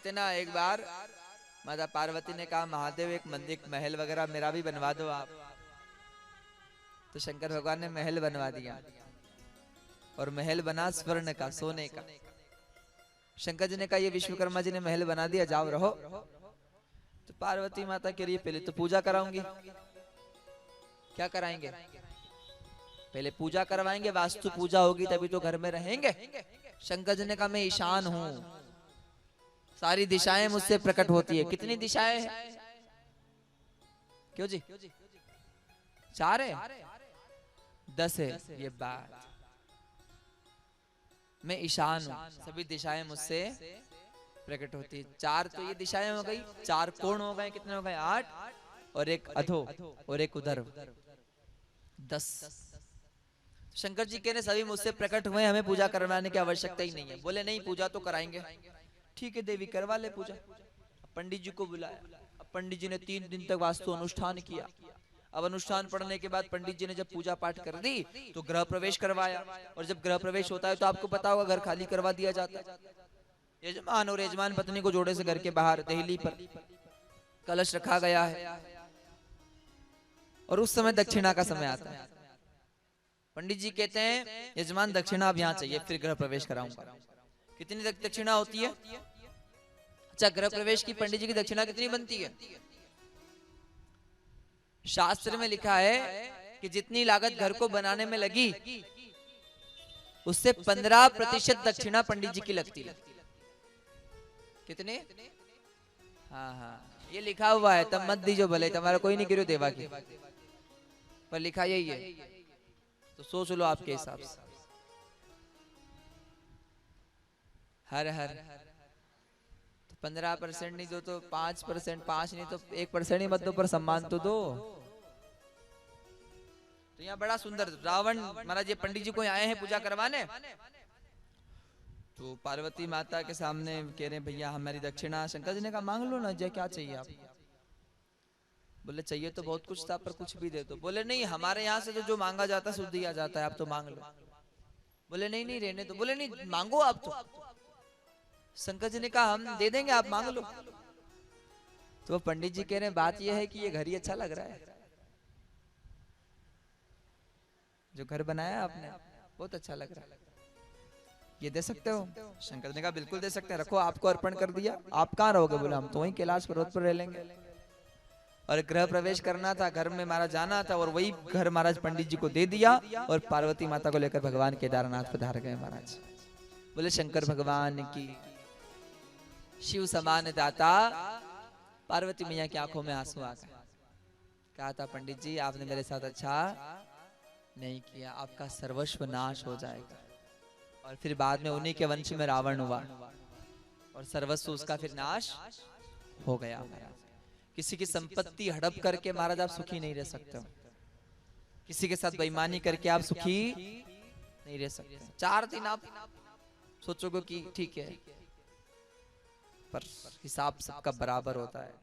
कहते ना एक बार माता पार्वती ने कहा महादेव एक मंदिर महल वगैरह मेरा भी बनवा दो आप। तो शंकर भगवान ने महल बनवा दिया और महल बना स्वर्ण का, सोने का। शंकर जी ने कहा ये विश्वकर्मा जी ने महल बना दिया, जाओ रहो। तो पार्वती माता कह रही है पहले तो पूजा कराऊंगी। क्या कराएंगे? पहले पूजा करवाएंगे, वास्तु पूजा होगी तभी तो घर में रहेंगे। शंकर जी ने कहा मैं ईशान हूं, सारी दिशाएं मुझसे प्रकट होती है। कितनी दिशाएं हैं? क्यों जी? 4 है? 10 है? ये बात, मैं ईशान हूं, सभी दिशाएं मुझसे प्रकट होती है। 4 तो ये दिशाएं हो गई, 4 कोण हो गए, कितने हो गए? 8, और एक अधो और एक उधर, 10। शंकर जी कहने सभी मुझसे प्रकट हुए, हमें पूजा करवाने की आवश्यकता ही नहीं है। बोले नहीं पूजा तो कराएंगे। ठीक है देवी करवा ले पूजा। पंडित जी को बुलाया। अब पंडित जी ने 3 दिन तक वास्तु अनुष्ठान किया। अब अनुष्ठान पढ़ने के बाद पंडित जी ने जब पूजा पाठ कर दी तो गृह प्रवेश करवाया। और जब गृह प्रवेश होता है तो आपको पता होगा घर खाली करवा दिया जाता है। यजमान और यजमान पत्नी को जोड़े से घर के बाहर देहली पर कलश रखा गया है और उस समय दक्षिणा का समय आता है। पंडित जी कहते हैं यजमान दक्षिणा अब यहाँ चाहिए, फिर गृह प्रवेश कराऊंगा। कितनी दक्षिणा होती है? अच्छा, गृह प्रवेश की पंडित जी की दक्षिणा कितनी बनती है? शास्त्र में लिखा है कि जितनी लागत घर को बनाने में लगी उससे 15% दक्षिणा पंडित जी की लगती है। कितने? हाँ हाँ, ये लिखा हुआ है, तब मत दीजो भले, तुम्हारा कोई नहीं गिरो देवा की, पर लिखा यही है, तो सोच लो आपके हिसाब से। हर हर तो 15% नहीं दो तो 5%, 5 नहीं तो 1% ही मत दो, पर सम्मान तो दो। तो यहाँ बड़ा सुंदर रावण महाराज ये पंडित जी को आए हैं पूजा करवाने। तो पार्वती माता के सामने कह रहे भैया हमारी दक्षिणा। शंकर जी ने कहा मांग लो ना, जय क्या चाहिए आप? बोले चाहिए तो बहुत कुछ था पर कुछ भी दे दो। बोले नहीं हमारे यहाँ से तो जो मांगा जाता है शुद्ध दिया जाता है, आप तो मांग लो। बोले नहीं नहीं रहने दो। बोले नहीं मांगो आप तो। शंकर जी ने कहा हम दे देंगे, आप मांग लो। तो पंडित जी कह रहे हैं बात यह है कि ये घर ही अच्छा लग रहा है, जो घर बनाया आपने बहुत अच्छा लग रहा है, ये दे सकते हो? शंकर ने कहा बिल्कुल दे सकते हैं, रखो, आपको अर्पण कर दिया। आप कहाँ रहोगे? बोले हम तो वहीं कैलाश पर्वत पर रह लेंगे। और गृह प्रवेश करना था, घर में महाराज जाना था, और वही घर महाराज पंडित जी को दे दिया और पार्वती माता को लेकर भगवान केदारनाथ पधार गए महाराज। बोले शंकर भगवान की। शिव समान दाता। पार्वती मैया की आंखों में आंसू आ गए। कहा था पंडित जी आपने मेरे साथ अच्छा नहीं किया, आपका सर्वस्व नाश हो जाएगा। और फिर बाद में उन्हीं के वंश में रावण हुआ और सर्वस्व उसका फिर नाश हो गया। किसी की संपत्ति हड़प करके महाराज आप सुखी नहीं रह सकते हो। किसी के साथ बेईमानी करके आप सुखी नहीं रह सकते। 4 दिन आप सोचोगे कि ठीक है, पर हिसाब सबका बराबर होता है।